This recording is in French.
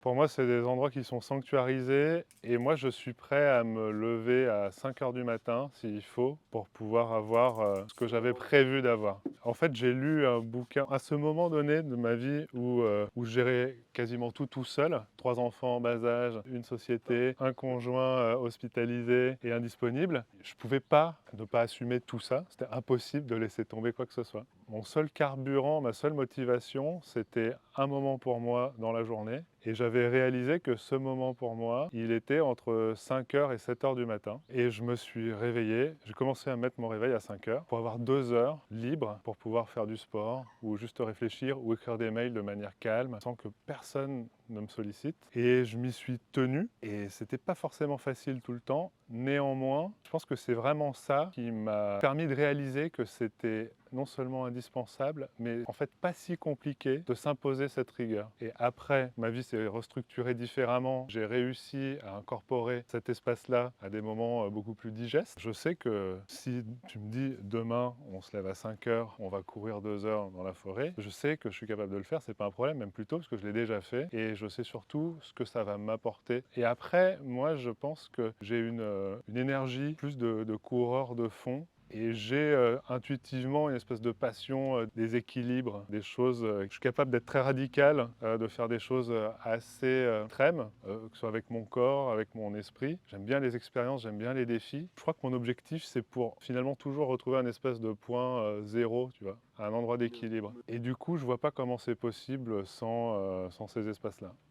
Pour moi, c'est des endroits qui sont sanctuarisés et moi, je suis prêt à me lever à 5 heures du matin s'il faut pour pouvoir avoir ce que j'avais prévu d'avoir. En fait, j'ai lu un bouquin à ce moment donné de ma vie où je gérais quasiment tout seul. 3 enfants en bas âge, une société, un conjoint hospitalisé et indisponible. Je ne pouvais pas ne pas assumer tout ça. C'était impossible de laisser tomber quoi que ce soit. Mon seul carburant, ma seule motivation, c'était un moment pour moi dans la journée. Et j'avais réalisé que ce moment pour moi, il était entre 5 heures et 7 heures du matin. Et je me suis réveillé, j'ai commencé à mettre mon réveil à 5 heures pour avoir 2 heures libres pour pouvoir faire du sport ou juste réfléchir ou écrire des mails de manière calme sans que personne ne me sollicite. Et je m'y suis tenu et c'était pas forcément facile tout le temps. Néanmoins, je pense que c'est vraiment ça qui m'a permis de réaliser que c'était non seulement indispensable, mais en fait pas si compliqué de s'imposer cette rigueur. Et après, ma vie s'est restructurée différemment. J'ai réussi à incorporer cet espace-là à des moments beaucoup plus digestes. Je sais que si tu me dis demain, on se lève à 5 heures, on va courir 2 heures dans la forêt, je sais que je suis capable de le faire, c'est pas un problème, même plutôt parce que je l'ai déjà fait et je sais surtout ce que ça va m'apporter. Et après, moi, je pense que j'ai une énergie plus de coureur de fond et j'ai intuitivement une espèce de passion des équilibres, des choses. Je suis capable d'être très radical, de faire des choses assez extrêmes, que ce soit avec mon corps, avec mon esprit. J'aime bien les expériences, j'aime bien les défis. Je crois que mon objectif, c'est pour finalement toujours retrouver un espèce de point zéro, tu vois, un endroit d'équilibre. Et du coup, je vois pas comment c'est possible sans ces espaces-là.